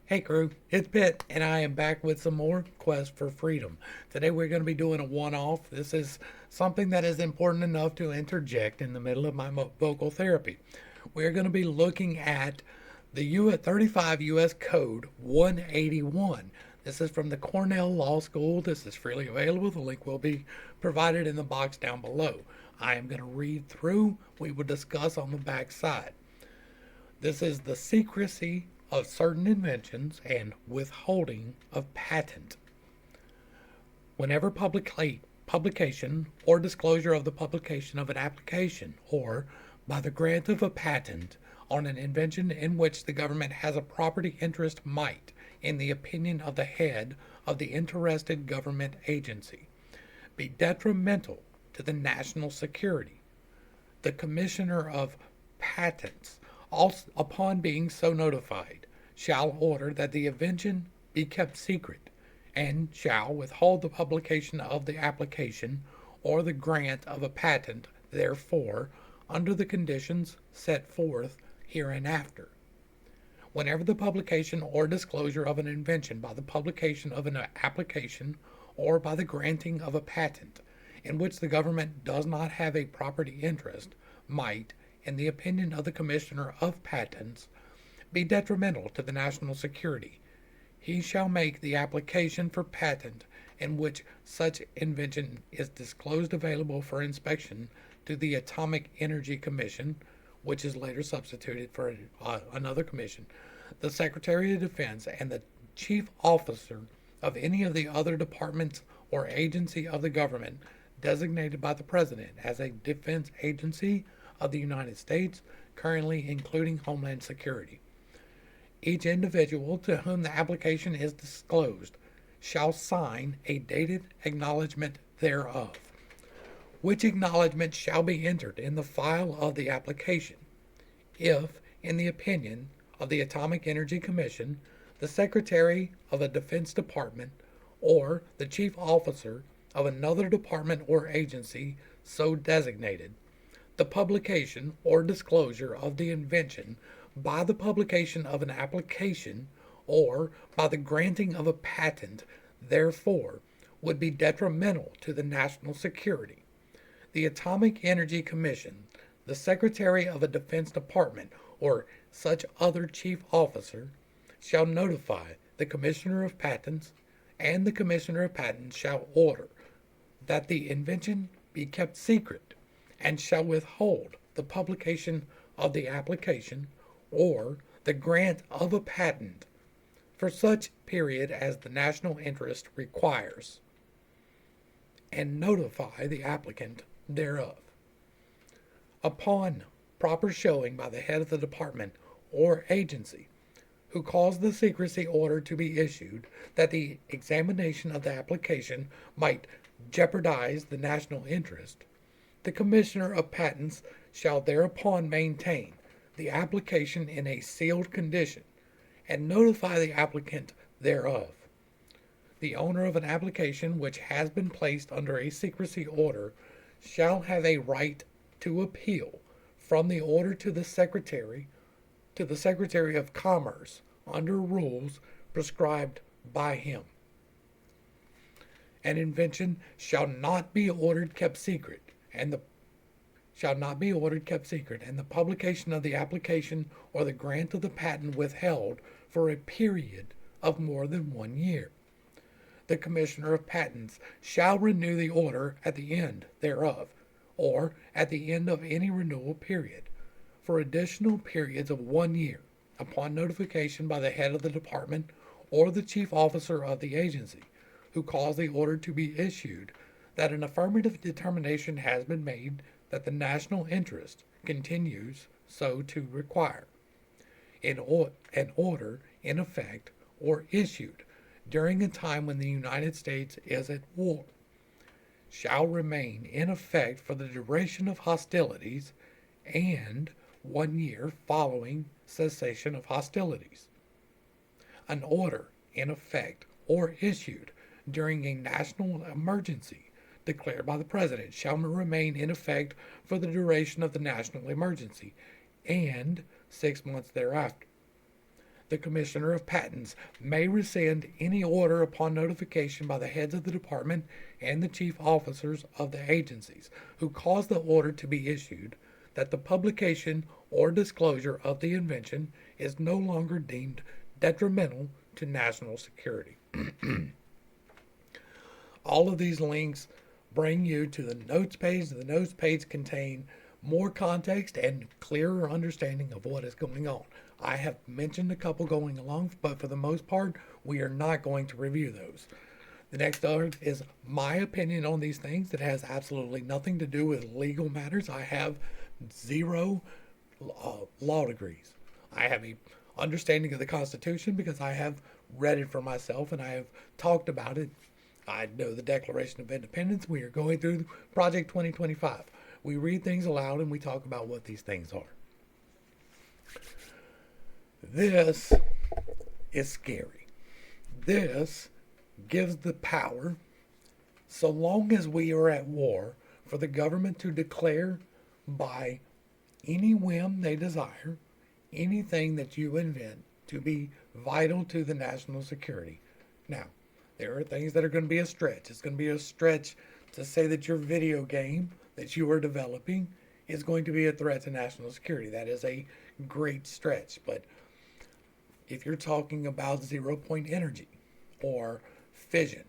Hey crew, it's Pitt, and I am back with some more Quest for Freedom. Today we're going to be doing a one-off. This is something that is important enough to interject in the middle of my vocal therapy. We're going to be looking at the 35 U.S. Code 181. This is from the Cornell Law School. This is freely available. The link will be provided in the box down below. I am going to read through. We will discuss on the back side. This is the secrecy of certain inventions and withholding of patent. Whenever publication or disclosure of the publication of an application or by the grant of a patent on an invention in which the government has a property interest might, in the opinion of the head of the interested government agency, be detrimental to the national security, the Commissioner of Patents, upon being so notified, shall order that the invention be kept secret, and shall withhold the publication of the application or the grant of a patent therefor under the conditions set forth hereinafter. Whenever the publication or disclosure of an invention by the publication of an application or by the granting of a patent in which the government does not have a property interest might, in the opinion of the Commissioner of Patents, be detrimental to the national security, he shall make the application for patent in which such invention is disclosed available for inspection to the Atomic Energy Commission, which is later substituted for another commission, the Secretary of Defense, and the chief officer of any of the other departments or agency of the government designated by the President as a defense agency of the United States, currently including Homeland Security. Each individual to whom the application is disclosed shall sign a dated acknowledgment thereof, which acknowledgment shall be entered in the file of the application. If, in the opinion of the Atomic Energy Commission, the Secretary of a Defense Department, or the Chief Officer of another department or agency so designated, the publication or disclosure of the invention by the publication of an application or by the granting of a patent therefore would be detrimental to the national security. The Atomic Energy Commission, the Secretary of a Defense Department, or such other chief officer shall notify the Commissioner of Patents, and the Commissioner of Patents shall order that the invention be kept secret and shall withhold the publication of the application or the grant of a patent for such period as the national interest requires, and notify the applicant thereof. Upon proper showing by the head of the department or agency who caused the secrecy order to be issued that the examination of the application might jeopardize the national interest, the Commissioner of Patents shall thereupon maintain the application in a sealed condition and notify the applicant thereof. The owner of an application which has been placed under a secrecy order shall have a right to appeal from the order to the Secretary of Commerce under rules prescribed by him. An invention shall not be ordered kept secret, and the publication of the application or the grant of the patent withheld for a period of more than 1 year. The Commissioner of Patents shall renew the order at the end thereof, or at the end of any renewal period, for additional periods of 1 year, upon notification by the head of the department or the chief officer of the agency who caused the order to be issued that an affirmative determination has been made that the national interest continues so to require. An order in effect or issued during a time when the United States is at war shall remain in effect for the duration of hostilities and 1 year following cessation of hostilities. An order in effect or issued during a national emergency declared by the President shall remain in effect for the duration of the national emergency and 6 months thereafter. The Commissioner of Patents may rescind any order upon notification by the heads of the department and the chief officers of the agencies who caused the order to be issued that the publication or disclosure of the invention is no longer deemed detrimental to national security. All of these links bring you to the notes page. The notes page contain more context and clearer understanding of what is going on. I have mentioned a couple going along, but for the most part, we are not going to review those. The next art is my opinion on these things. It has absolutely nothing to do with legal matters. I have zero law degrees. I have a understanding of the Constitution because I have read it for myself and I have talked about it. I know the Declaration of Independence. We are going through Project 2025. We read things aloud and we talk about what these things are. This is scary. This gives the power, so long as we are at war, for the government to declare by any whim they desire anything that you invent to be vital to the national security. Now, there are things that are going to be a stretch. It's going to be a stretch to say that your video game that you are developing is going to be a threat to national security. That is a great stretch. But if you're talking about 0-point energy or fission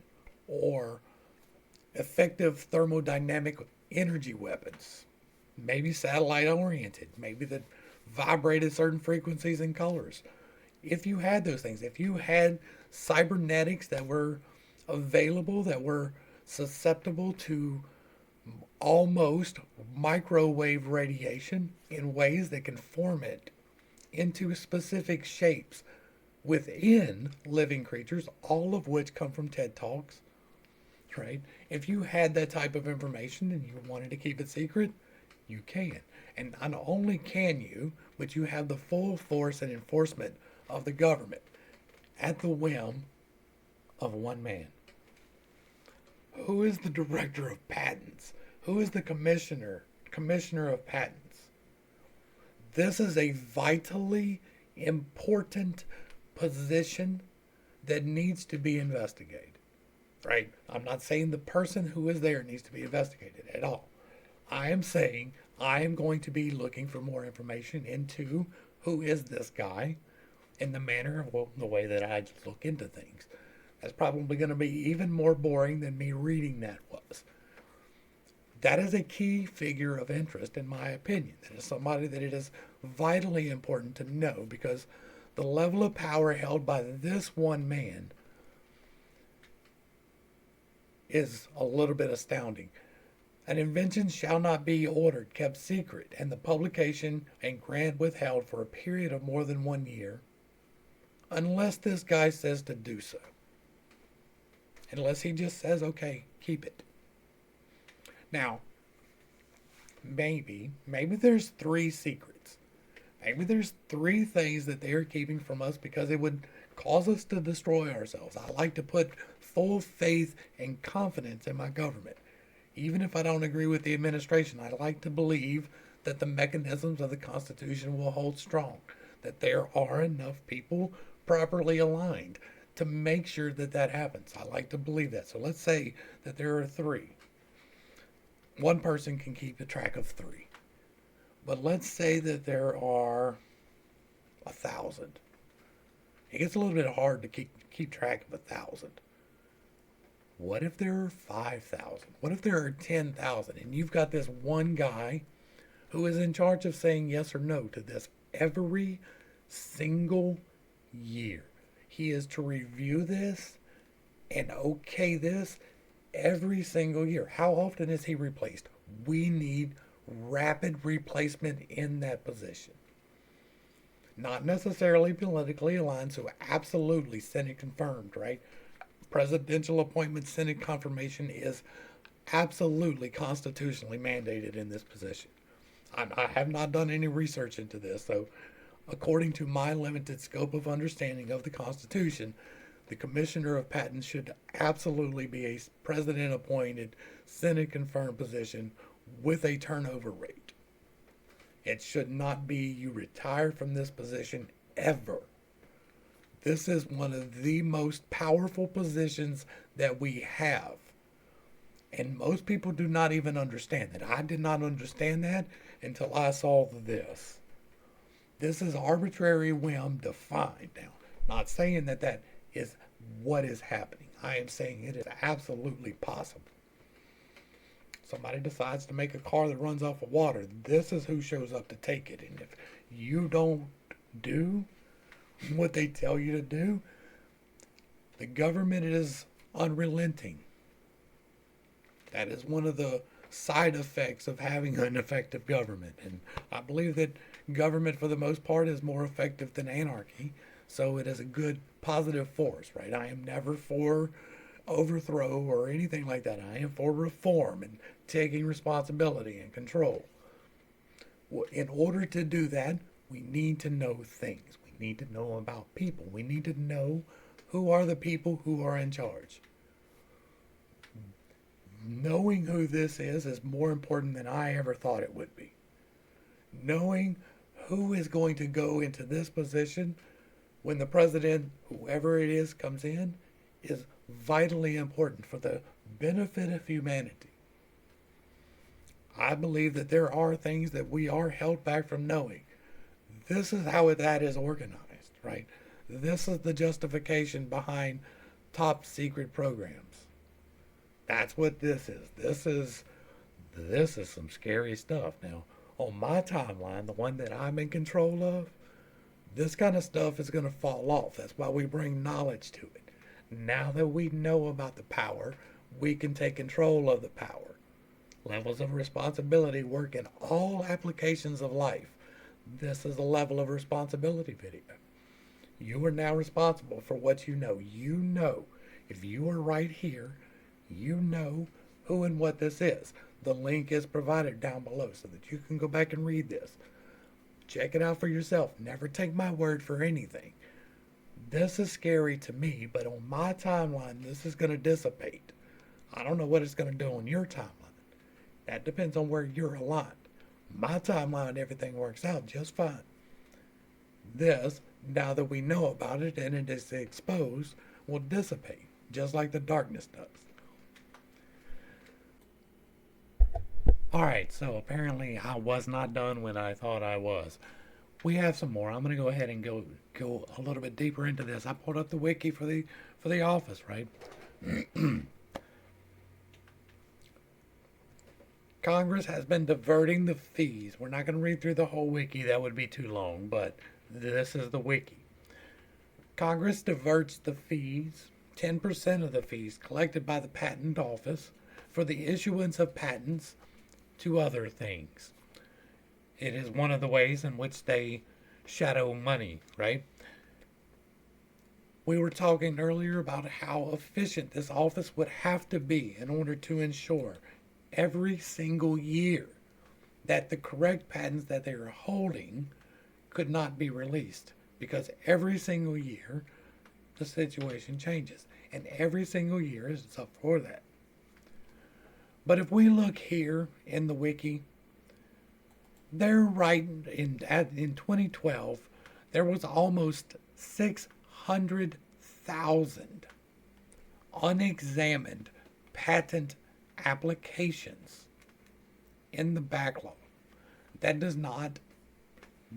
or effective thermodynamic energy weapons, maybe satellite oriented, maybe that vibrate at certain frequencies and colors. If you had those things, if you had cybernetics that were available, that were susceptible to almost microwave radiation in ways that can form it into specific shapes within living creatures, all of which come from TED Talks, right? If you had that type of information and you wanted to keep it secret, you can. And not only can you, but you have the full force and enforcement of the government at the whim of one man. Who is the director of patents? Who is the commissioner of patents? This is a vitally important position that needs to be investigated, right? I'm not saying the person who is there needs to be investigated at all. I am saying I am going to be looking for more information into who is this guy and the manner of the way that I look into things. That's probably going to be even more boring than me reading that was. That is a key figure of interest, in my opinion. That is somebody that it is vitally important to know, because the level of power held by this one man is a little bit astounding. An invention shall not be ordered, kept secret, and the publication and grant withheld for a period of more than 1 year, unless this guy says to do so. Unless he just says, okay, keep it. Now, maybe there's 3 secrets. Maybe there's 3 things that they're keeping from us because it would cause us to destroy ourselves. I like to put full faith and confidence in my government. Even if I don't agree with the administration, I like to believe that the mechanisms of the Constitution will hold strong, that there are enough people properly aligned to make sure that that happens. I like to believe that. So let's say that there are 3. One person can keep a track of 3. But let's say that there are 1,000. It gets a little bit hard to keep track of 1,000. What if there are 5,000? What if there are 10,000? And you've got this one guy who is in charge of saying yes or no to this every single year. He is to review this and okay this every single year. How often is he replaced? We need rapid replacement in that position. Not necessarily politically aligned, so absolutely Senate confirmed, right? Presidential appointment Senate confirmation is absolutely constitutionally mandated in this position. I have not done any research into this, so according to my limited scope of understanding of the Constitution, the Commissioner of Patents should absolutely be a president-appointed, Senate-confirmed position with a turnover rate. It should not be you retire from this position ever This is one of the most powerful positions that we have. And most people do not even understand that. I did not understand that until I saw this. This is arbitrary whim defined. Now, not saying that that is what is happening. I am saying it is absolutely possible. Somebody decides to make a car that runs off of water. This is who shows up to take it. And if you don't do what they tell you to do, the government is unrelenting. That is one of the side effects of having an effective government. And I believe that government, for the most part, is more effective than anarchy. So it is a good positive force, right? I am never for overthrow or anything like that. I am for reform and taking responsibility and control. In order to do that, we need to know things. We need to know about people. We need to know who are the people who are in charge. Knowing who this is more important than I ever thought it would be. Knowing who is going to go into this position when the president, whoever it is, comes in, is vitally important for the benefit of humanity. I believe that there are things that we are held back from knowing. This is how that is organized, right? This is the justification behind top secret programs. That's what this is. This is some scary stuff. Now, on my timeline, the one that I'm in control of, this kind of stuff is going to fall off. That's why we bring knowledge to it. Now that we know about the power, we can take control of the power. Levels of responsibility work in all applications of life. This is a level of responsibility video. You are now responsible for what you know. You know, if you are right here, you know who and what this is. The link is provided down below so that you can go back and read this. Check it out for yourself. Never take my word for anything. This is scary to me, but on my timeline, this is going to dissipate. I don't know what it's going to do on your timeline. That depends on where you're aligned. My timeline, everything works out just fine. This, now that we know about it and it is exposed, will dissipate, just like the darkness does. Alright, so apparently I was not done when I thought I was. We have some more. I'm going to go ahead and go a little bit deeper into this. I pulled up the wiki for the office, right? Congress has been diverting the fees. We're not going to read through the whole wiki. That would be too long, but this is the wiki. Congress diverts the fees, 10% of the fees collected by the Patent Office for the issuance of patents to other things. It is one of the ways in which they shadow money, right? We were talking earlier about how efficient this office would have to be in order to ensure every single year that the correct patents that they are holding could not be released, because every single year the situation changes and every single year is up for that. But if we look here in the wiki, they're right in 2012 there was almost 600,000 unexamined patent applications in the backlog. That does not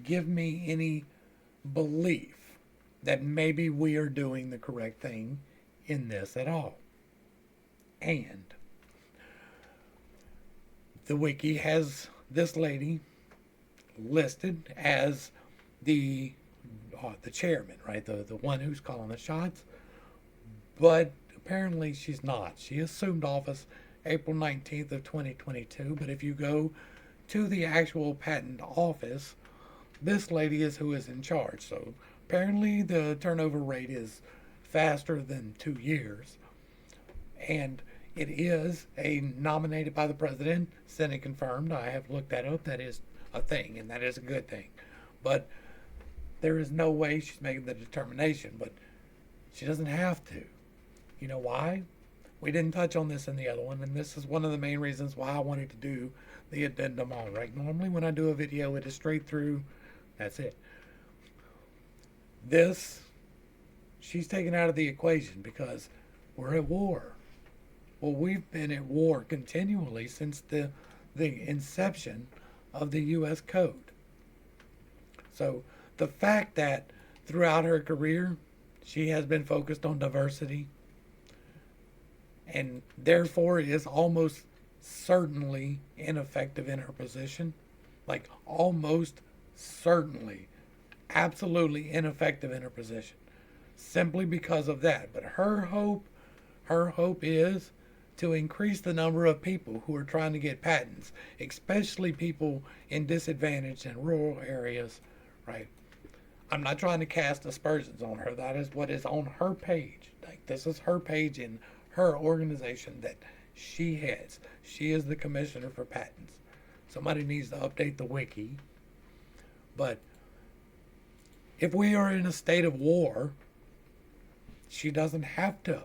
give me any belief that maybe we are doing the correct thing in this at all. And the wiki has this lady listed as the chairman, right? The one who's calling the shots. But apparently she's not. She assumed office April 19th of 2022. But if you go to the actual patent office, this lady is who is in charge. So apparently the turnover rate is faster than 2 years. And it is a nominated by the president, Senate confirmed. I have looked that up. That is a thing, and that is a good thing. But there is no way she's making the determination, but she doesn't have to. You know why? We didn't touch on this in the other one, and this is one of the main reasons why I wanted to do the addendum on, right? Normally when I do a video, it is straight through, that's it. This she's taken out of the equation because we're at war. Well, we've been at war continually since the inception of the U.S. Code. So the fact that throughout her career she has been focused on diversity and therefore is almost certainly ineffective in her position, like almost certainly, absolutely ineffective in her position, simply because of that. But her hope is to increase the number of people who are trying to get patents, especially people in disadvantaged and rural areas, right? I'm not trying to cast aspersions on her. That is what is on her page. Like, this is her page in her organization that she heads. She is the commissioner for patents. Somebody needs to update the wiki. But if we are in a state of war, she doesn't have to.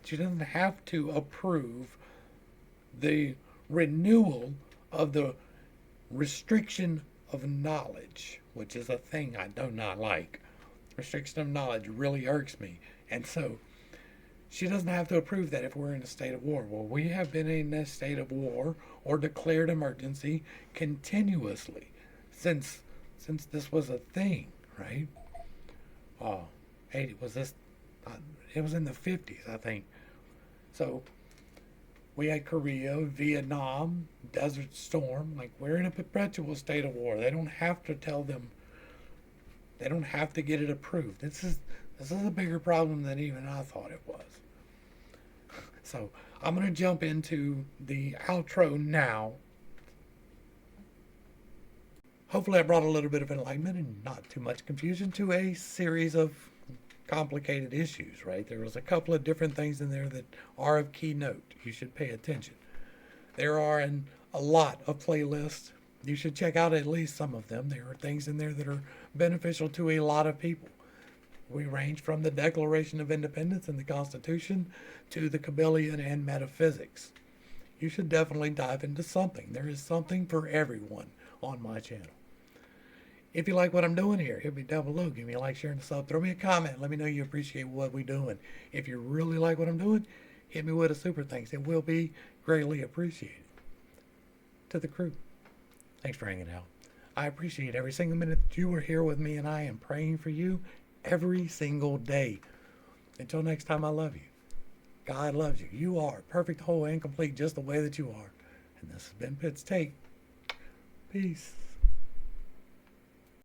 She doesn't have to approve the renewal of the restriction of knowledge, which is a thing I do not like. Restriction of knowledge really irks me. And so she doesn't have to approve that if we're in a state of war. Well, we have been in a state of war or declared emergency continuously since this was a thing, right? Oh, hey, was this? It was in the 50s, I think. So we had Korea, Vietnam, Desert Storm. Like, we're in a perpetual state of war. They don't have to tell them. They don't have to get it approved. This is a bigger problem than even I thought it was. So I'm going to jump into the outro now. Hopefully I brought a little bit of enlightenment and not too much confusion to a series of complicated issues, right? There was a couple of different things in there that are of key note. You should pay attention. There are a lot of playlists. You should check out at least some of them. There are things in there that are beneficial to a lot of people. We range from the Declaration of Independence and the Constitution to the Kabbalion and metaphysics. You should definitely dive into something. There is something for everyone on my channel. If you like what I'm doing here, hit me down below. Give me a like, share, and a sub. Throw me a comment. Let me know you appreciate what we're doing. If you really like what I'm doing, hit me with a super thanks. It will be greatly appreciated. To the crew, thanks for hanging out. I appreciate every single minute that you are here with me, and I am praying for you every single day. Until next time, I love you. God loves you. You are perfect, whole, and complete just the way that you are. And this has been Pitt's Take. Peace.